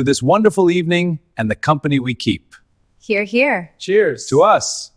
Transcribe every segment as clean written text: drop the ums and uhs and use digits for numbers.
to this wonderful evening and the company we keep. Here, here. Cheers to us.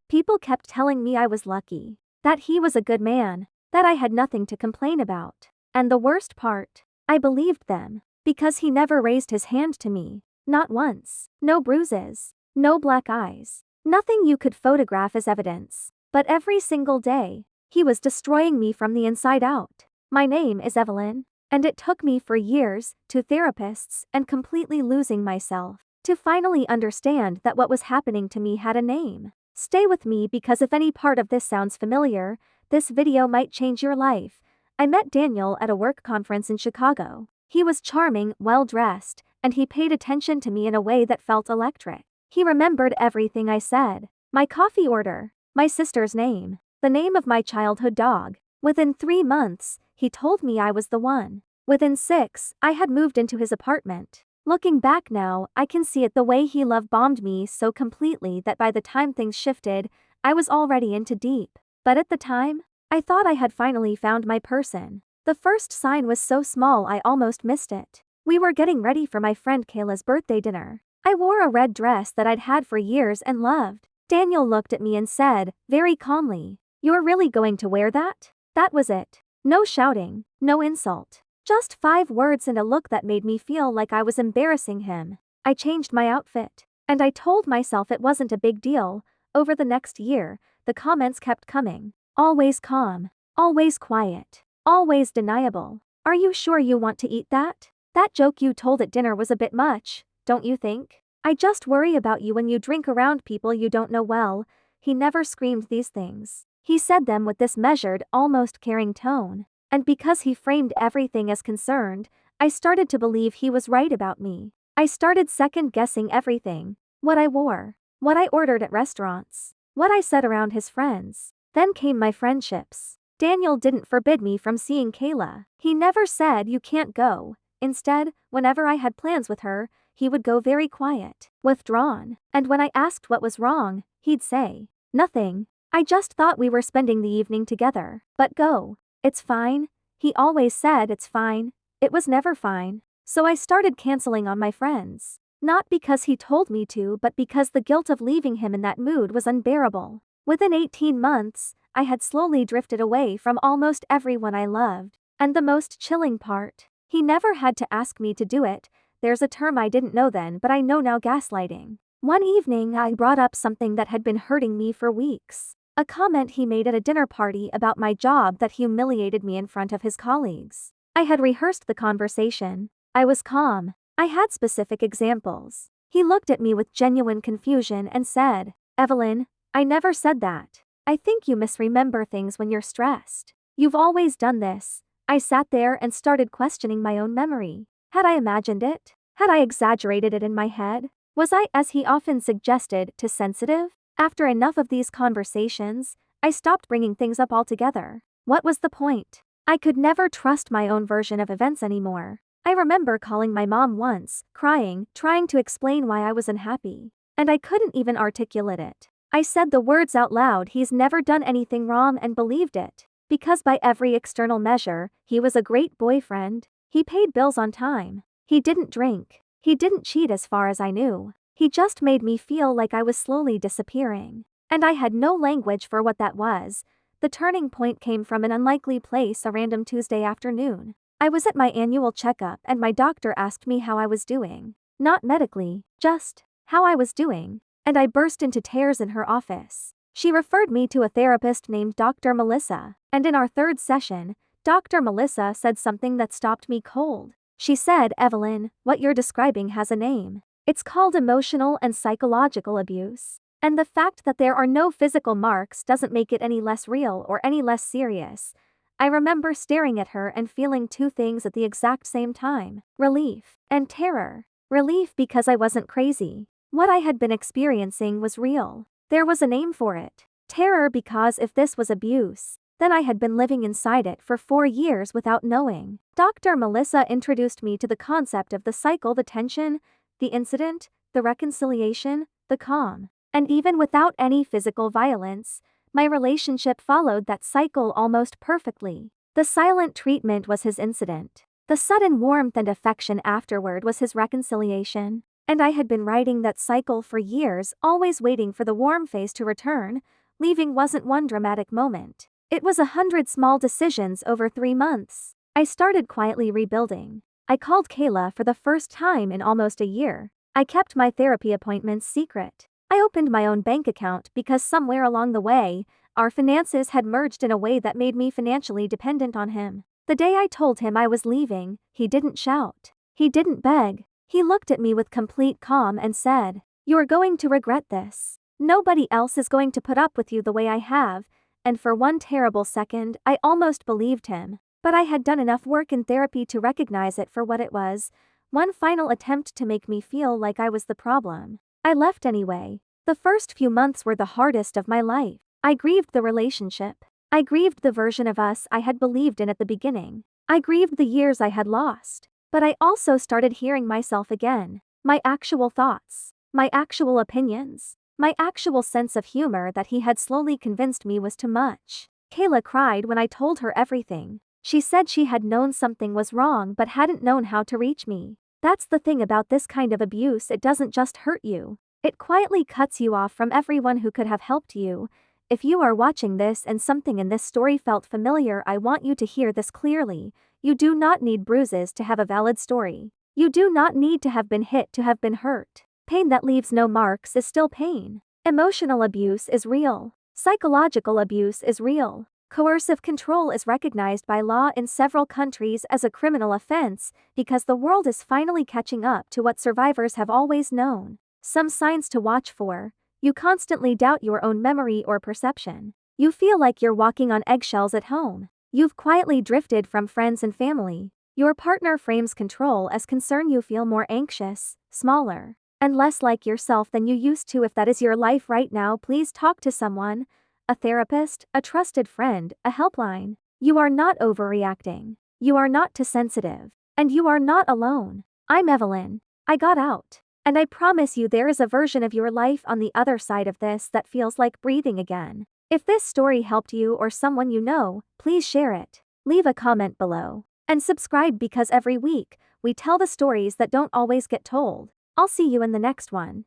People kept telling me I was lucky, that he was a good man, that I had nothing to complain about. And the worst part, I believed them, because he never raised his hand to me, not once. No bruises, no black eyes, nothing you could photograph as evidence. But every single day, he was destroying me from the inside out. My name is Evelyn, and it took me for years, to therapists, and completely losing myself, to finally understand that what was happening to me had a name. Stay with me because if any part of this sounds familiar, this video might change your life. I met Daniel at a work conference in Chicago. He was charming, well-dressed, and he paid attention to me in a way that felt electric. He remembered everything I said. My coffee order, my sister's name, the name of my childhood dog. Within 3 months, he told me I was the one. Within 6, I had moved into his apartment. Looking back now, I can see it the way he love-bombed me so completely that by the time things shifted, I was already into deep. But at the time, I thought I had finally found my person. The first sign was so small I almost missed it. We were getting ready for my friend Kayla's birthday dinner. I wore a red dress that I'd had for years and loved. Daniel looked at me and said, very calmly, "You're really going to wear that?" That was it. No shouting, no insult. Just 5 words and a look that made me feel like I was embarrassing him. I changed my outfit. And I told myself it wasn't a big deal. Over the next year, the comments kept coming. Always calm. Always quiet. Always deniable. Are you sure you want to eat that? That joke you told at dinner was a bit much, don't you think? I just worry about you when you drink around people you don't know well. He never screamed these things. He said them with this measured, almost caring tone. And because he framed everything as concerned, I started to believe he was right about me. I started second-guessing everything. What I wore. What I ordered at restaurants. What I said around his friends. Then came my friendships. Daniel didn't forbid me from seeing Kayla. He never said you can't go. Instead, whenever I had plans with her, he would go very quiet, withdrawn. And when I asked what was wrong, he'd say, nothing. I just thought we were spending the evening together. But go. It's fine. He always said it's fine. It was never fine. So I started canceling on my friends. Not because he told me to, but because the guilt of leaving him in that mood was unbearable. Within 18 months, I had slowly drifted away from almost everyone I loved. And the most chilling part, he never had to ask me to do it. There's a term I didn't know then, but I know now: gaslighting. One evening I brought up something that had been hurting me for weeks. A comment he made at a dinner party about my job that humiliated me in front of his colleagues. I had rehearsed the conversation. I was calm. I had specific examples. He looked at me with genuine confusion and said, "Evelyn, I never said that. I think you misremember things when you're stressed. You've always done this." I sat there and started questioning my own memory. Had I imagined it? Had I exaggerated it in my head? Was I, as he often suggested, too sensitive? After enough of these conversations, I stopped bringing things up altogether. What was the point? I could never trust my own version of events anymore. I remember calling my mom once, crying, trying to explain why I was unhappy. And I couldn't even articulate it. I said the words out loud: "He's never done anything wrong," and believed it. Because by every external measure, he was a great boyfriend. He paid bills on time. He didn't drink. He didn't cheat as far as I knew. He just made me feel like I was slowly disappearing. And I had no language for what that was. The turning point came from an unlikely place: a random Tuesday afternoon. I was at my annual checkup and my doctor asked me how I was doing. Not medically, just how I was doing. And I burst into tears in her office. She referred me to a therapist named Dr. Melissa. And in our 3rd session, Dr. Melissa said something that stopped me cold. She said, "Evelyn, what you're describing has a name. It's called emotional and psychological abuse. And the fact that there are no physical marks doesn't make it any less real or any less serious." I remember staring at her and feeling 2 things at the exact same time: relief and terror. Relief because I wasn't crazy. What I had been experiencing was real. There was a name for it. Terror because if this was abuse, then I had been living inside it for 4 years without knowing. Dr. Melissa introduced me to the concept of the cycle: the tension, the incident, the reconciliation, the calm. And even without any physical violence, my relationship followed that cycle almost perfectly. The silent treatment was his incident. The sudden warmth and affection afterward was his reconciliation. And I had been riding that cycle for years, always waiting for the warm face to return. Leaving wasn't one dramatic moment. It was 100 small decisions over 3 months. I started quietly rebuilding. I called Kayla for the first time in almost a year. I kept my therapy appointments secret. I opened my own bank account because somewhere along the way, our finances had merged in a way that made me financially dependent on him. The day I told him I was leaving, he didn't shout. He didn't beg. He looked at me with complete calm and said, "You're going to regret this. Nobody else is going to put up with you the way I have." And for one terrible second, I almost believed him. But I had done enough work in therapy to recognize it for what it was. One final attempt to make me feel like I was the problem. I left anyway. The first few months were the hardest of my life. I grieved the relationship. I grieved the version of us I had believed in at the beginning. I grieved the years I had lost. But I also started hearing myself again. My actual thoughts. My actual opinions. My actual sense of humor that he had slowly convinced me was too much. Kayla cried when I told her everything. She said she had known something was wrong but hadn't known how to reach me. That's the thing about this kind of abuse, it doesn't just hurt you. It quietly cuts you off from everyone who could have helped you. If you are watching this and something in this story felt familiar, I want you to hear this clearly. You do not need bruises to have a valid story. You do not need to have been hit to have been hurt. Pain that leaves no marks is still pain. Emotional abuse is real. Psychological abuse is real. Coercive control is recognized by law in several countries as a criminal offense because the world is finally catching up to what survivors have always known. Some signs to watch for. You constantly doubt your own memory or perception. You feel like you're walking on eggshells at home. You've quietly drifted from friends and family. Your partner frames control as concern. You feel more anxious, smaller, and less like yourself than you used to. If that is your life right now, please talk to someone. A therapist, a trusted friend, a helpline. You are not overreacting. You are not too sensitive. And you are not alone. I'm Evelyn. I got out. And I promise you there is a version of your life on the other side of this that feels like breathing again. If this story helped you or someone you know, please share it. Leave a comment below. And subscribe because every week, we tell the stories that don't always get told. I'll see you in the next one.